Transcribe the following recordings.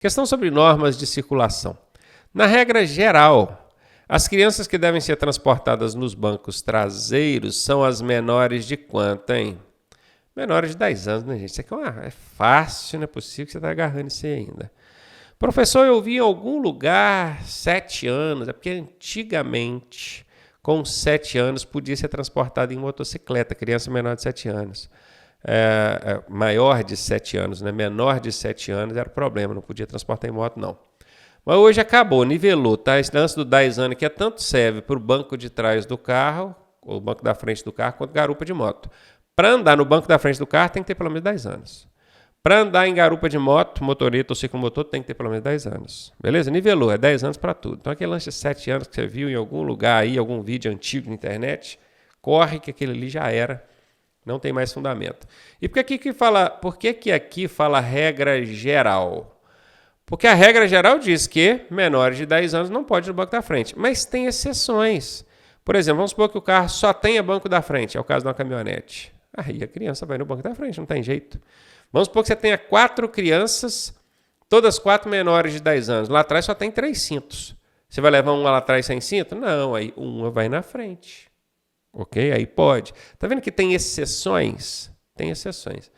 Questão sobre normas de circulação. Na regra geral, as crianças que devem ser transportadas nos bancos traseiros são as menores de quanto, hein? Menores de 10 anos, né, gente? Isso aqui é fácil, não é possível que você está agarrando isso aí ainda. Professor, eu vi em algum lugar 7 anos, é porque antigamente, com 7 anos, podia ser transportado em motocicleta, criança menor de 7 anos. Maior de 7 anos, né? Menor de 7 anos era problema, não podia transportar em moto, não. Mas hoje acabou, nivelou, tá? Esse lance do 10 anos que tanto serve para o banco de trás do carro, ou o banco da frente do carro, quanto garupa de moto. Para andar no banco da frente do carro tem que ter pelo menos 10 anos. Para andar em garupa de moto, motoreta ou ciclomotor, tem que ter pelo menos 10 anos. Beleza? Nivelou, é 10 anos para tudo. Então aquele lance de 7 anos que você viu em algum lugar aí, algum vídeo antigo na internet, corre que aquele ali já era. Não tem mais fundamento. E por que aqui fala regra geral? Porque a regra geral diz que menores de 10 anos não pode ir no banco da frente. Mas tem exceções. Por exemplo, vamos supor que o carro só tenha banco da frente. É o caso de uma caminhonete. Aí a criança vai no banco da frente, não tem jeito. Vamos supor que você tenha 4 crianças, todas 4 menores de 10 anos. Lá atrás só tem 3 cintos. Você vai levar uma lá atrás sem cinto? Não, aí uma vai na frente. Ok? Aí pode. Tá vendo que tem exceções? Tem exceções.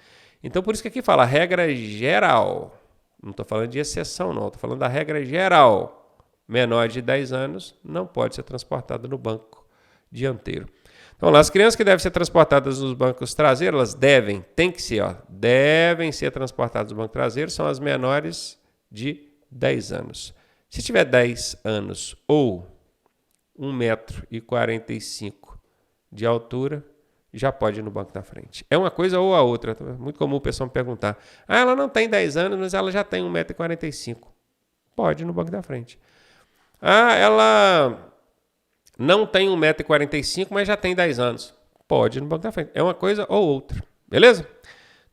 Então, por isso que aqui fala regra geral. Não estou falando de exceção, não. Estou falando da regra geral. Menor de 10 anos não pode ser transportado no banco dianteiro. Então, as crianças que devem ser transportadas nos bancos traseiros, elas devem ser transportadas no banco traseiro, são as menores de 10 anos. Se tiver 10 anos ou 1,45 m de altura, já pode ir no banco da frente. É uma coisa ou a outra. É muito comum o pessoal me perguntar. Ela não tem 10 anos, mas ela já tem 1,45 m. Pode ir no banco da frente. Ela não tem 1,45 m, mas já tem 10 anos. Pode ir no banco da frente. É uma coisa ou outra. Beleza?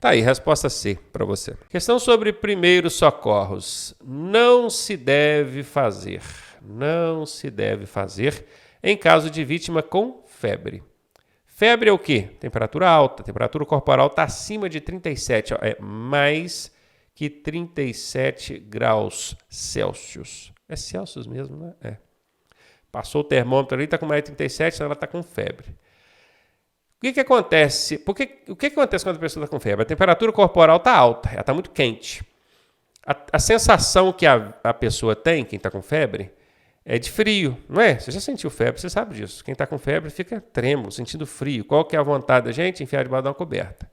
Tá aí, resposta C para você. Questão sobre primeiros socorros. Não se deve fazer em caso de vítima com febre. Febre é o quê? Temperatura alta. Temperatura corporal está acima de 37. É mais que 37 graus Celsius. É Celsius mesmo, né? É. Passou o termômetro ali, está com mais de 37, então ela está com febre. O que acontece? O que acontece quando a pessoa está com febre? A temperatura corporal está alta, ela está muito quente. A sensação que a pessoa tem, quem está com febre, é de frio, não é? Você já sentiu febre, você sabe disso. Quem está com febre fica trêmulo, sentindo frio. Qual que é a vontade da gente? Enfiar debaixo de uma coberta.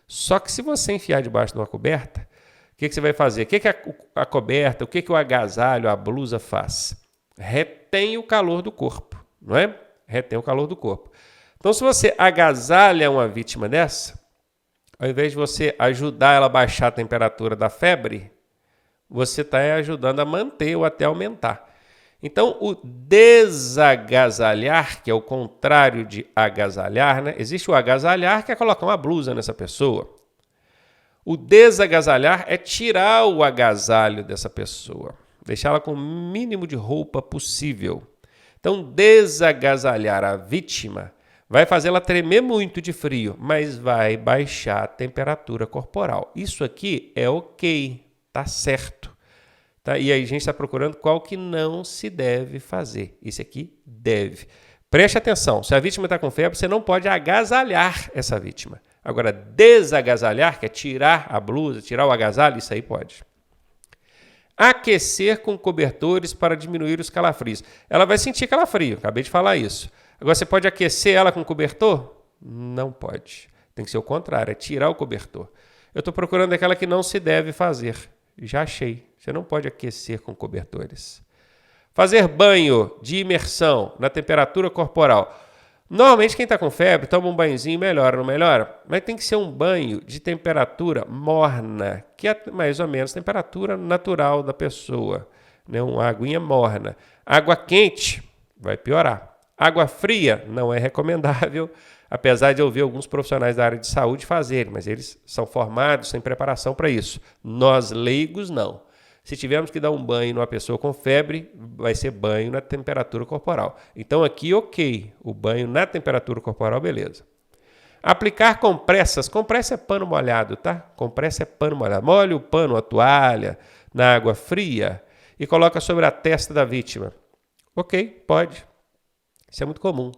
Só que se você enfiar debaixo de uma coberta, o que você vai fazer? O que a coberta, o que o agasalho, a blusa faz? Retém o calor do corpo, não é? Retém o calor do corpo. Então, se você agasalha uma vítima dessa, ao invés de você ajudar ela a baixar a temperatura da febre, você está ajudando a manter ou até aumentar. Então, o desagasalhar, que é o contrário de agasalhar, né? Existe o agasalhar, que é colocar uma blusa nessa pessoa. O desagasalhar é tirar o agasalho dessa pessoa, deixá-la com o mínimo de roupa possível. Então, desagasalhar a vítima vai fazê-la tremer muito de frio, mas vai baixar a temperatura corporal. Isso aqui é ok, tá certo. Tá? E aí a gente está procurando qual que não se deve fazer. Esse aqui deve. Preste atenção, se a vítima está com febre, você não pode agasalhar essa vítima. Agora, desagasalhar, que é tirar a blusa, tirar o agasalho, isso aí pode. Aquecer com cobertores para diminuir os calafrios. Ela vai sentir calafrio, acabei de falar isso. Agora, você pode aquecer ela com cobertor? Não pode. Tem que ser o contrário, é tirar o cobertor. Eu estou procurando aquela que não se deve fazer. Já achei. Você não pode aquecer com cobertores. Fazer banho de imersão na temperatura corporal. Normalmente, quem está com febre toma um banhozinho, melhora, não melhora? Mas tem que ser um banho de temperatura morna, que é mais ou menos a temperatura natural da pessoa. Né? Uma aguinha morna. Água quente vai piorar. Água fria não é recomendável, apesar de eu ver alguns profissionais da área de saúde fazerem, mas eles são formados, têm preparação para isso. Nós, leigos, não. Se tivermos que dar um banho numa pessoa com febre, vai ser banho na temperatura corporal. Então aqui, ok, o banho na temperatura corporal, beleza. Aplicar compressas. Compressa é pano molhado, tá? Compressa é pano molhado. Molha o pano, a toalha, na água fria e coloca sobre a testa da vítima. Ok, pode. Isso é muito comum.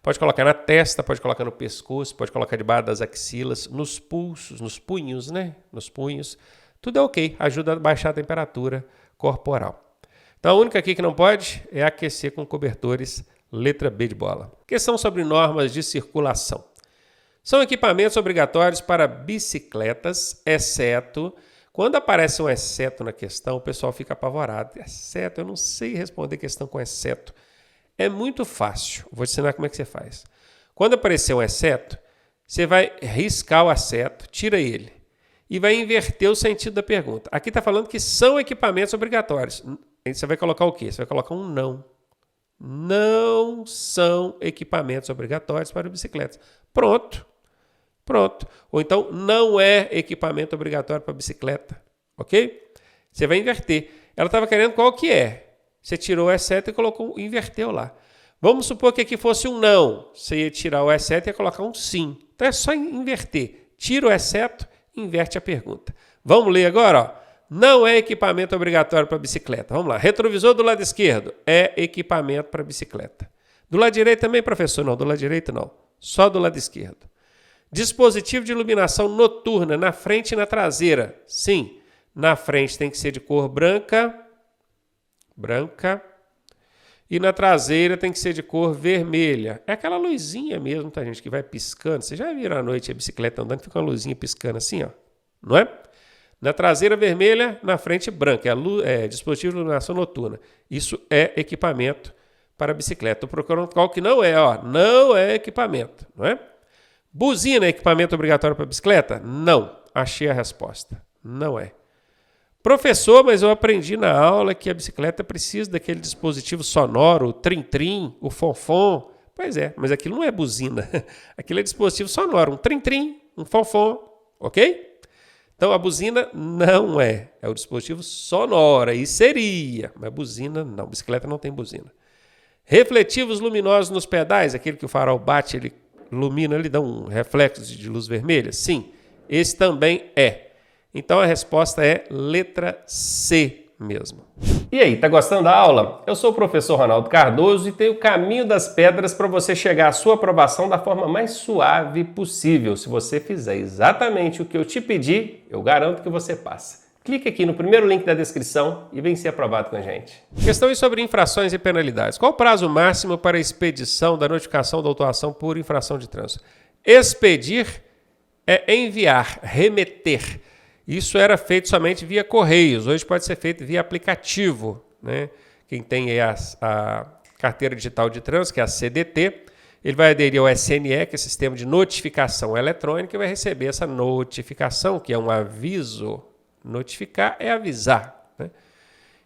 Pode colocar na testa, pode colocar no pescoço, pode colocar debaixo das axilas, nos pulsos, nos punhos, né? Nos punhos. Tudo é ok, ajuda a baixar a temperatura corporal. Então, a única aqui que não pode é aquecer com cobertores, letra B de bola. Questão sobre normas de circulação. São equipamentos obrigatórios para bicicletas, exceto... Quando aparece um exceto na questão, o pessoal fica apavorado. Exceto, eu não sei responder questão com exceto. É muito fácil. Vou te ensinar como é que você faz. Quando aparecer um exceto, você vai riscar o exceto, tira ele e vai inverter o sentido da pergunta. Aqui está falando que são equipamentos obrigatórios. Aí você vai colocar o quê? Você vai colocar um não. Não são equipamentos obrigatórios para bicicletas. Pronto. Ou então, não é equipamento obrigatório para bicicleta. Ok? Você vai inverter. Ela estava querendo qual que é. Você tirou o exceto e inverteu lá. Vamos supor que aqui fosse um não. Você ia tirar o exceto e ia colocar um sim. Então é só inverter. Tira o exceto e inverte a pergunta. Vamos ler agora, ó. Não é equipamento obrigatório para bicicleta. Vamos lá. Retrovisor do lado esquerdo é equipamento para bicicleta. Do lado direito também, professor? Não, do lado direito não. Só do lado esquerdo. Dispositivo de iluminação noturna na frente e na traseira. Sim, na frente tem que ser de cor branca. E na traseira tem que ser de cor vermelha. É aquela luzinha mesmo, tá, gente, que vai piscando. Você já viram à noite a bicicleta andando, fica uma luzinha piscando assim, ó. Não é? Na traseira vermelha, na frente branca. É dispositivo de iluminação noturna. Isso é equipamento para bicicleta. Estou procurando qual que não é, ó. Não é equipamento, não é? Buzina é equipamento obrigatório para bicicleta? Não. Achei a resposta. Não é. Professor, mas eu aprendi na aula que a bicicleta precisa daquele dispositivo sonoro, o trim-trim, o fonfon. Pois é, mas aquilo não é buzina. Aquilo é dispositivo sonoro, um trim-trim, um fonfon, ok? Então a buzina não é. É o dispositivo sonoro, aí seria. Mas buzina não, bicicleta não tem buzina. Refletivos luminosos nos pedais, aquele que o farol bate, ele ilumina, ele dá um reflexo de luz vermelha? Sim, esse também é. Então a resposta é letra C mesmo. E aí, tá gostando da aula? Eu sou o professor Ronaldo Cardoso e tenho o caminho das pedras para você chegar à sua aprovação da forma mais suave possível. Se você fizer exatamente o que eu te pedi, eu garanto que você passa. Clique aqui no primeiro link da descrição e vem ser aprovado com a gente. Questões sobre infrações e penalidades. Qual o prazo máximo para a expedição da notificação da autuação por infração de trânsito? Expedir é enviar, remeter. Isso era feito somente via correios. Hoje pode ser feito via aplicativo, né? Quem tem aí a carteira digital de trânsito, que é a CDT, ele vai aderir ao SNE, que é o Sistema de Notificação Eletrônica, e vai receber essa notificação, que é um aviso. Notificar é avisar, né,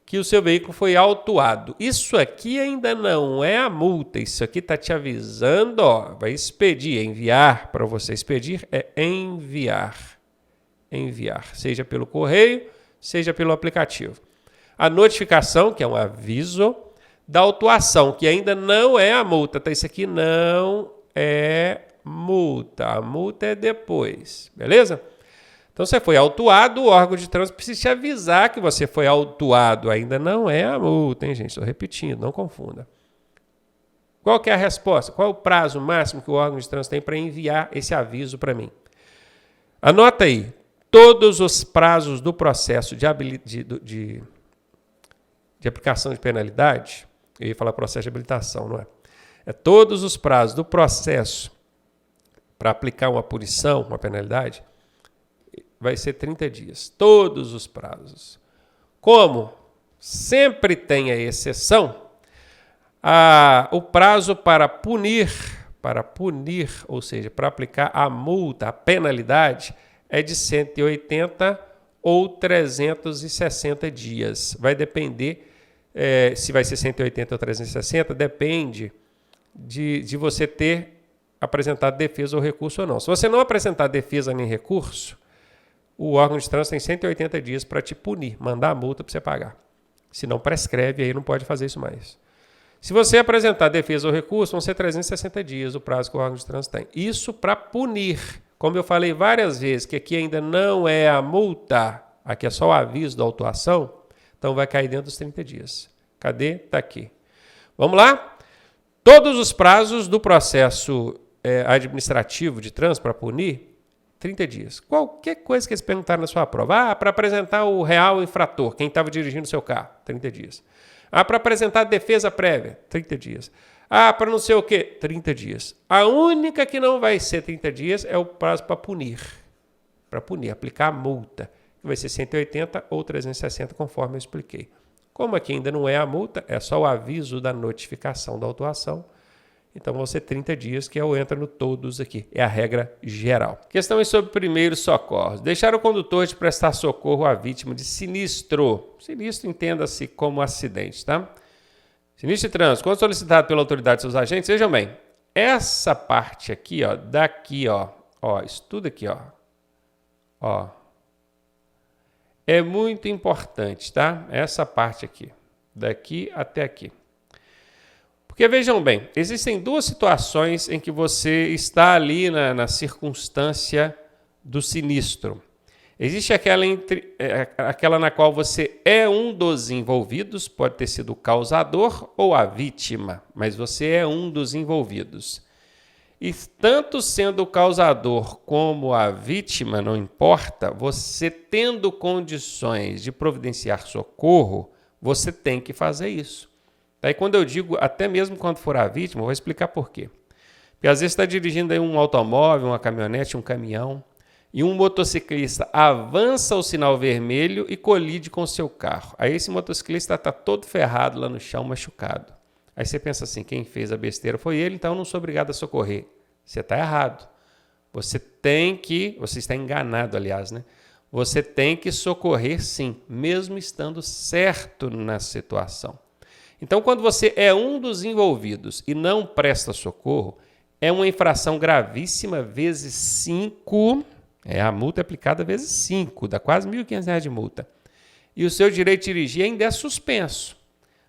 que o seu veículo foi autuado. Isso aqui ainda não é a multa, isso aqui está te avisando, ó, vai expedir, enviar. Para você expedir é enviar, seja pelo correio, seja pelo aplicativo. A notificação, que é um aviso, da autuação, que ainda não é a multa, tá? Isso aqui não é multa, a multa é depois, beleza? Então, você foi autuado, o órgão de trânsito precisa te avisar que você foi autuado. Ainda não é a multa, hein, gente? Estou repetindo, não confunda. Qual que é a resposta? Qual é o prazo máximo que o órgão de trânsito tem para enviar esse aviso para mim? Anota aí. Todos os prazos do processo de aplicação de penalidade, eu ia falar processo de habilitação, não é? É todos os prazos do processo para aplicar uma punição, uma penalidade, vai ser 30 dias. Todos os prazos. Como sempre tem a exceção, o prazo para punir, ou seja, para aplicar a multa, a penalidade, é de 180 ou 360 dias. Vai depender, se vai ser 180 ou 360, depende de você ter apresentado defesa ou recurso ou não. Se você não apresentar defesa nem recurso, o órgão de trânsito tem 180 dias para te punir, mandar a multa para você pagar. Se não prescreve, aí não pode fazer isso mais. Se você apresentar defesa ou recurso, vão ser 360 dias o prazo que o órgão de trânsito tem. Isso para punir. Como eu falei várias vezes, que aqui ainda não é a multa, aqui é só o aviso da autuação, então vai cair dentro dos 30 dias. Cadê? Está aqui. Vamos lá? Todos os prazos do processo administrativo de trânsito para punir, 30 dias. Qualquer coisa que eles perguntaram na sua prova. Para apresentar o real infrator, quem estava dirigindo o seu carro, 30 dias. Para apresentar defesa prévia, 30 dias. Para não sei o quê, 30 dias. A única que não vai ser 30 dias é o prazo para punir. Para punir, aplicar a multa, que vai ser 180 ou 360, conforme eu expliquei. Como aqui ainda não é a multa, é só o aviso da notificação da autuação. Então vão ser 30 dias, que eu entro no todos aqui. É a regra geral. Questões sobre primeiros socorros. Deixar o condutor de prestar socorro à vítima de sinistro. Sinistro entenda-se como acidente, tá? Sinistro de trânsito. Quando solicitado pela autoridade de seus agentes, vejam bem, essa parte aqui, ó, daqui, ó, isso tudo aqui, ó, é muito importante, tá? Essa parte aqui, daqui até aqui. Porque vejam bem, existem duas situações em que você está ali na circunstância do sinistro. Existe aquela na qual você é um dos envolvidos, pode ter sido o causador ou a vítima, mas você é um dos envolvidos. E tanto sendo o causador como a vítima, não importa, você tendo condições de providenciar socorro, você tem que fazer isso. Daí quando eu digo, até mesmo quando for a vítima, eu vou explicar por quê. Porque às vezes você está dirigindo aí um automóvel, uma caminhonete, um caminhão, e um motociclista avança o sinal vermelho e colide com o seu carro. Aí esse motociclista está todo ferrado lá no chão, machucado. Aí você pensa assim, quem fez a besteira foi ele, então eu não sou obrigado a socorrer. Você está errado. Você está enganado, aliás, né? Você tem que socorrer sim, mesmo estando certo na situação. Então, quando você é um dos envolvidos e não presta socorro, é uma infração gravíssima, vezes 5, a multa é aplicada vezes 5, dá quase R$ 1.500 de multa. E o seu direito de dirigir ainda é suspenso.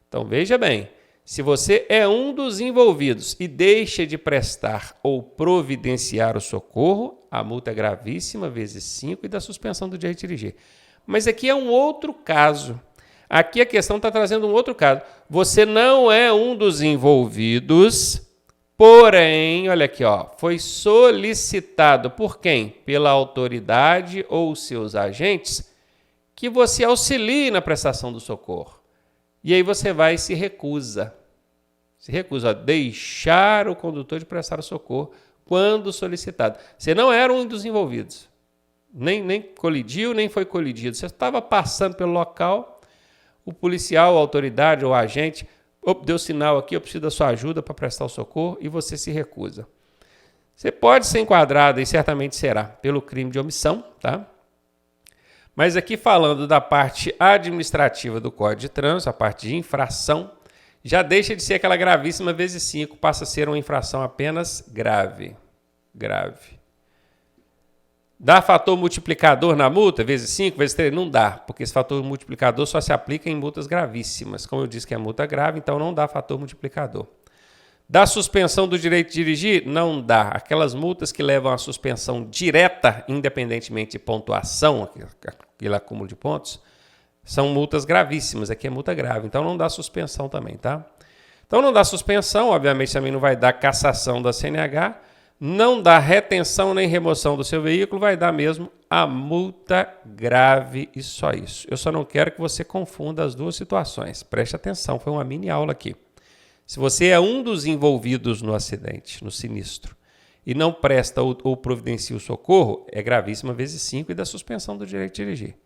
Então, veja bem, se você é um dos envolvidos e deixa de prestar ou providenciar o socorro, a multa é gravíssima, vezes 5 e dá suspensão do direito de dirigir. Mas aqui é um outro caso. Aqui a questão está trazendo um outro caso. Você não é um dos envolvidos, porém, olha aqui, foi solicitado por quem? Pela autoridade ou seus agentes que você auxilie na prestação do socorro. E aí você vai e se recusa. Se recusa a deixar o condutor de prestar o socorro quando solicitado. Você não era um dos envolvidos. Nem colidiu, nem foi colidido. Você estava passando pelo local. O policial, a autoridade ou agente deu sinal aqui, eu preciso da sua ajuda para prestar o socorro, e você se recusa. Você pode ser enquadrado, e certamente será, pelo crime de omissão, tá? Mas aqui falando da parte administrativa do Código de Trânsito, a parte de infração, já deixa de ser aquela gravíssima vezes 5, passa a ser uma infração apenas grave. Grave. Dá fator multiplicador na multa, vezes 5, vezes 3? Não dá, porque esse fator multiplicador só se aplica em multas gravíssimas. Como eu disse que é multa grave, então não dá fator multiplicador. Dá suspensão do direito de dirigir? Não dá. Aquelas multas que levam à suspensão direta, independentemente de pontuação, aquele acúmulo de pontos, são multas gravíssimas. Aqui é multa grave, então não dá suspensão também, tá? Então não dá suspensão, obviamente também não vai dar cassação da CNH, não dá retenção nem remoção do seu veículo, vai dar mesmo a multa grave e só isso. Eu só não quero que você confunda as duas situações. Preste atenção, foi uma mini aula aqui. Se você é um dos envolvidos no acidente, no sinistro, e não presta ou providencia o socorro, é gravíssima vezes 5 e dá suspensão do direito de dirigir.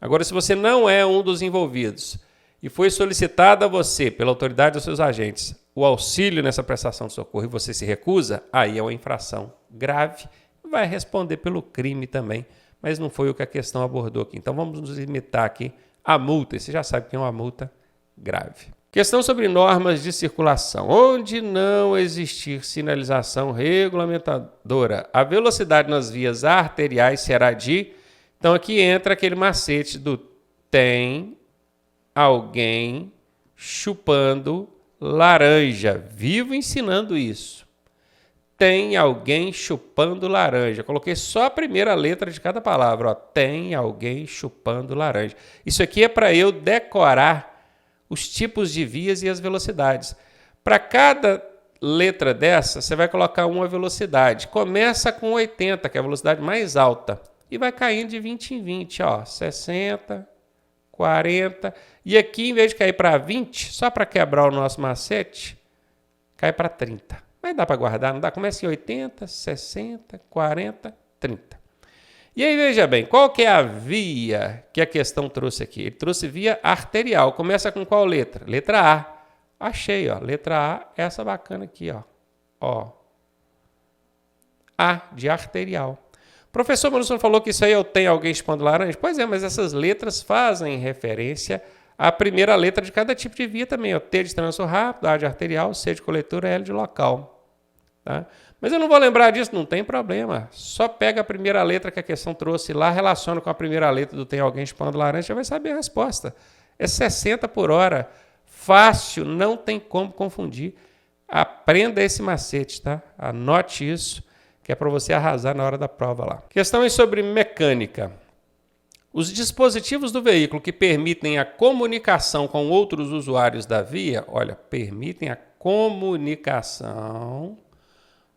Agora, se você não é um dos envolvidos e foi solicitado a você, pela autoridade dos seus agentes, o auxílio nessa prestação de socorro e você se recusa, aí é uma infração grave, vai responder pelo crime também, mas não foi o que a questão abordou aqui. Então vamos nos limitar aqui à multa, e você já sabe que é uma multa grave. Questão sobre normas de circulação. Onde não existir sinalização regulamentadora, a velocidade nas vias arteriais será de... Então aqui entra aquele macete do tem alguém chupando laranja. Vivo ensinando isso. tem alguém chupando laranja. Coloquei só a primeira letra de cada palavra. Ó. Tem alguém chupando laranja. Isso aqui é para eu decorar os tipos de vias e as velocidades. Para cada letra dessa, você vai colocar uma velocidade. Começa com 80, que é a velocidade mais alta. E vai caindo de 20 em 20. Ó. 60, 40. E aqui, em vez de cair para 20, só para quebrar o nosso macete, cai para 30. Mas dá para guardar, não dá? Começa em 80, 60, 40, 30. E aí, veja bem, qual que é a via que a questão trouxe aqui? Ele trouxe via arterial. Começa com qual letra? Letra A. Achei, ó. Letra A, essa bacana aqui, ó. A, de arterial. Professor Manusson falou que isso aí eu tenho alguém chupando laranja? Pois é, mas essas letras fazem referência à primeira letra de cada tipo de via também. Ó. T de trânsito rápido, A de arterial, C de coletora, L de local. Tá? Mas eu não vou lembrar disso, não tem problema. Só pega a primeira letra que a questão trouxe lá, relaciona com a primeira letra do tem alguém chupando laranja, já vai saber a resposta. É 60 por hora. Fácil, não tem como confundir. Aprenda esse macete, tá? Anote isso, que é para você arrasar na hora da prova lá. Questão é sobre mecânica. Os dispositivos do veículo que permitem a comunicação com outros usuários da via, olha, permitem a comunicação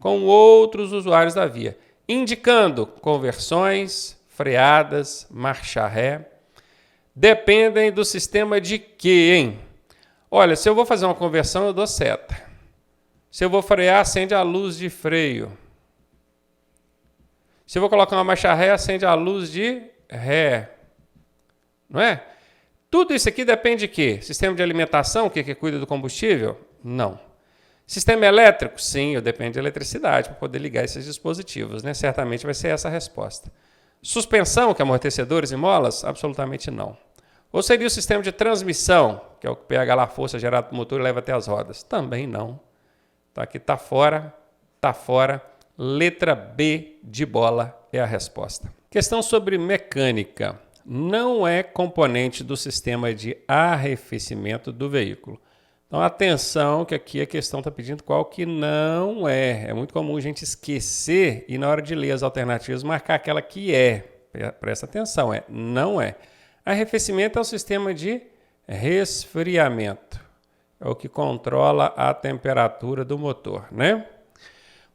com outros usuários da via, indicando conversões, freadas, marcha ré, dependem do sistema de quê, hein? Olha, se eu vou fazer uma conversão, eu dou seta. Se eu vou frear, acende a luz de freio. Se eu vou colocar uma marcha ré, acende a luz de ré. Não é? Tudo isso aqui depende de quê? Sistema de alimentação, que cuida do combustível? Não. Sistema elétrico? Sim, depende de eletricidade para poder ligar esses dispositivos, né? Certamente vai ser essa a resposta. Suspensão, que é amortecedores e molas? Absolutamente não. Ou seria o sistema de transmissão, que é o que pega lá a força gerada do motor e leva até as rodas? Também não. Tá aqui, tá fora, tá fora. Letra B de bola é a resposta. Questão sobre mecânica. Não é componente do sistema de arrefecimento do veículo. Então, atenção, que aqui a questão está pedindo qual que não é. É muito comum a gente esquecer e na hora de ler as alternativas marcar aquela que é. Presta atenção, não é. Arrefecimento é o sistema de resfriamento. É o que controla a temperatura do motor, né?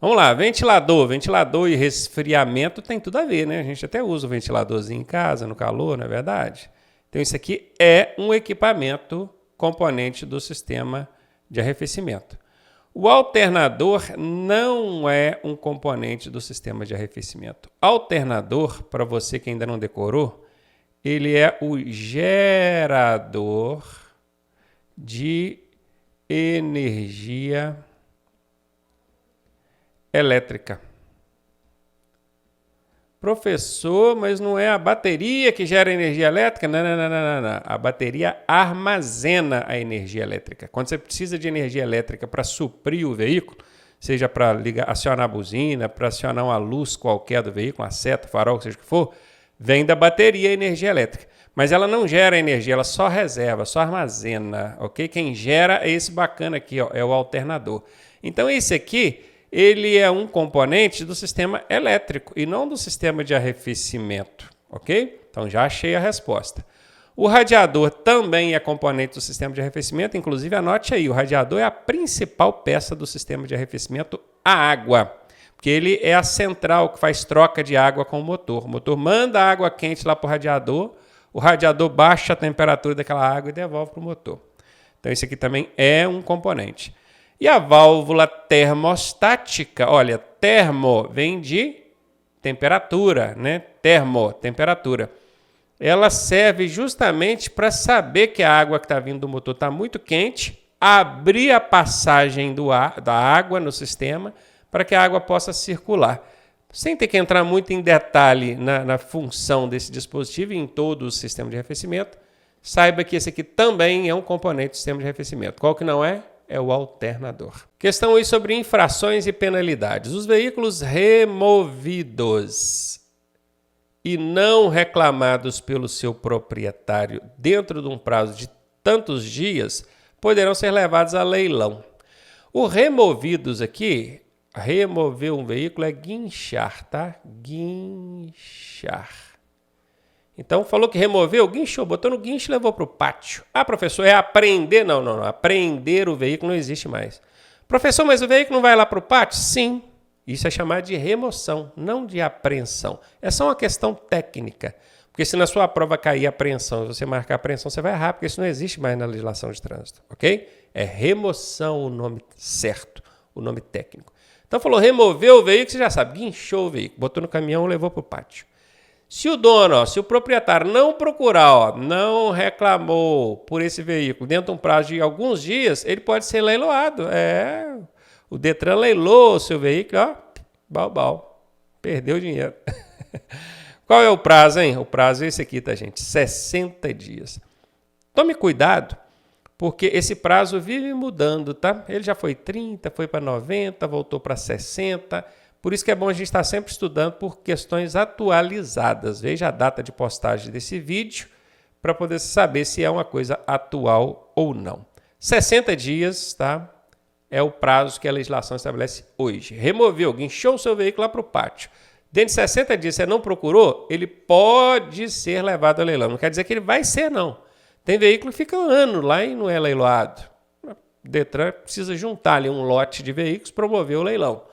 Vamos lá, ventilador. Ventilador e resfriamento tem tudo a ver, né? A gente até usa o ventiladorzinho em casa, no calor, não é verdade? Então, isso aqui é um equipamento componente do sistema de arrefecimento. O alternador não é um componente do sistema de arrefecimento. Alternador, para você que ainda não decorou, ele é o gerador de energia elétrica. Professor, mas não é a bateria que gera energia elétrica? Não. A bateria armazena a energia elétrica. Quando você precisa de energia elétrica para suprir o veículo, seja para acionar a buzina, para acionar uma luz qualquer do veículo, uma seta, farol, seja o que for, vem da bateria a energia elétrica. Mas ela não gera energia, ela só reserva, só armazena, ok? Quem gera é esse bacana aqui, ó, é o alternador. Então, esse aqui, ele é um componente do sistema elétrico e não do sistema de arrefecimento, ok? Então, já achei a resposta. O radiador também é componente do sistema de arrefecimento, inclusive anote aí, o radiador é a principal peça do sistema de arrefecimento a água, porque ele é a central que faz troca de água com o motor. O motor manda água quente lá para o radiador baixa a temperatura daquela água e devolve para o motor. Então, isso aqui também é um componente. E a válvula termostática, olha, termo vem de temperatura, né? Termo, temperatura. Ela serve justamente para saber que a água que está vindo do motor está muito quente, abrir a passagem da água no sistema para que a água possa circular. Sem ter que entrar muito em detalhe na função desse dispositivo e em todo o sistema de arrefecimento, saiba que esse aqui também é um componente do sistema de arrefecimento. Qual que não é? É o alternador. Questão aí sobre infrações e penalidades. Os veículos removidos e não reclamados pelo seu proprietário dentro de um prazo de tantos dias poderão ser levados a leilão. O removidos aqui, Remover um veículo é guinchar, tá? Guinchar. Então, falou que removeu, guinchou, botou no guincho e levou para o pátio. Ah, professor, é apreender? Não, não, não. Apreender o veículo não existe mais. Professor, mas o veículo não vai lá para o pátio? Sim. Isso é chamado de remoção, não de apreensão. É só uma questão técnica. Porque se na sua prova cair apreensão e você marcar apreensão, você vai errar, porque isso não existe mais na legislação de trânsito, ok? É remoção o nome certo, o nome técnico. Então falou, removeu o veículo, você já sabe, guinchou o veículo, botou no caminhão e levou para o pátio. Se o dono, se o proprietário não procurar, não reclamou por esse veículo dentro de um prazo de alguns dias, ele pode ser leiloado. O Detran leilou o seu veículo, bau, perdeu dinheiro. Qual é o prazo, hein? O prazo é esse aqui, tá, gente? 60 dias. Tome cuidado, porque esse prazo vive mudando, tá? Ele já foi 30, foi para 90, voltou para 60. Por isso que é bom a gente estar sempre estudando por questões atualizadas. Veja a data de postagem desse vídeo para poder saber se é uma coisa atual ou não. 60 dias, tá? É o prazo que a legislação estabelece hoje. Removeu, guinchou o seu veículo lá para o pátio. Dentro de 60 dias você não procurou, ele pode ser levado a leilão. Não quer dizer que ele vai ser, não. Tem veículo que fica um ano lá e não é leiloado. O Detran precisa juntar ali um lote de veículos, promover o leilão.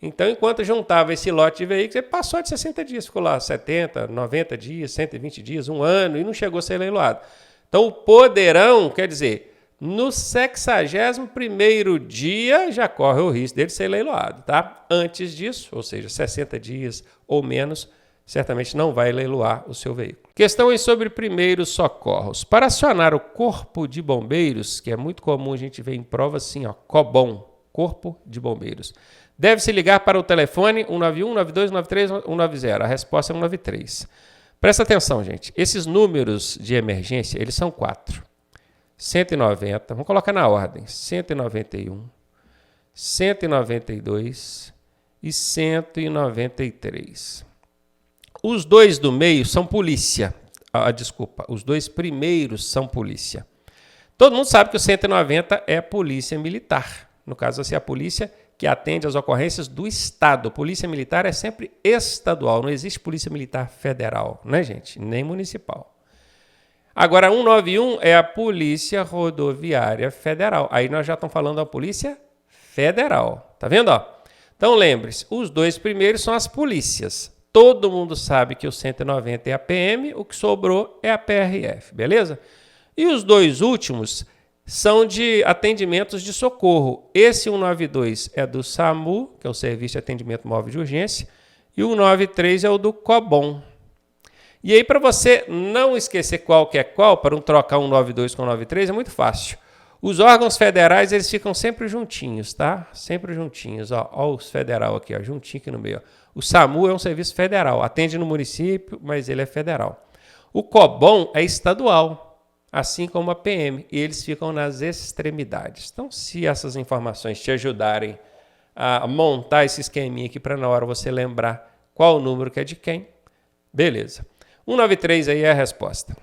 Então, enquanto juntava esse lote de veículos, ele passou de 60 dias, ficou lá 70, 90 dias, 120 dias, um ano, e não chegou a ser leiloado. Então, o poderão, quer dizer, no 61º dia já corre o risco dele ser leiloado, tá? Antes disso, ou seja, 60 dias ou menos, certamente não vai leiloar o seu veículo. Questões sobre primeiros socorros. Para acionar o Corpo de Bombeiros, que é muito comum a gente ver em prova assim, COBOM, Corpo de Bombeiros, deve-se ligar para o telefone 191, 192, 193, 190. A resposta é 193. Presta atenção, gente. Esses números de emergência, eles são 4. 190, vamos colocar na ordem. 191, 192 e 193. Os dois do meio são polícia. Os dois primeiros são polícia. Todo mundo sabe que o 190 é polícia militar. No caso, assim, a polícia que atende às ocorrências do Estado. Polícia militar é sempre estadual, não existe polícia militar federal, né, gente? Nem municipal. Agora, 191 é a Polícia Rodoviária Federal. Aí nós já estamos falando da Polícia Federal. Tá vendo? Então, lembre-se, os dois primeiros são as polícias. Todo mundo sabe que o 190 é a PM, o que sobrou é a PRF, beleza? E os dois últimos são de atendimentos de socorro. Esse 192 é do SAMU, que é o Serviço de Atendimento Móvel de Urgência, e o 193 é o do COBOM. E aí, para você não esquecer qual que é qual, para não trocar 192 com 193, é muito fácil. Os órgãos federais, eles ficam sempre juntinhos, tá? Sempre juntinhos, ó os federal aqui, ó, juntinho aqui no meio. Ó. O SAMU é um serviço federal, atende no município, mas ele é federal. O COBOM é estadual, assim como a PM, e eles ficam nas extremidades. Então, se essas informações te ajudarem a montar esse esqueminha aqui para na hora você lembrar qual o número que é de quem, beleza. 193 aí é a resposta.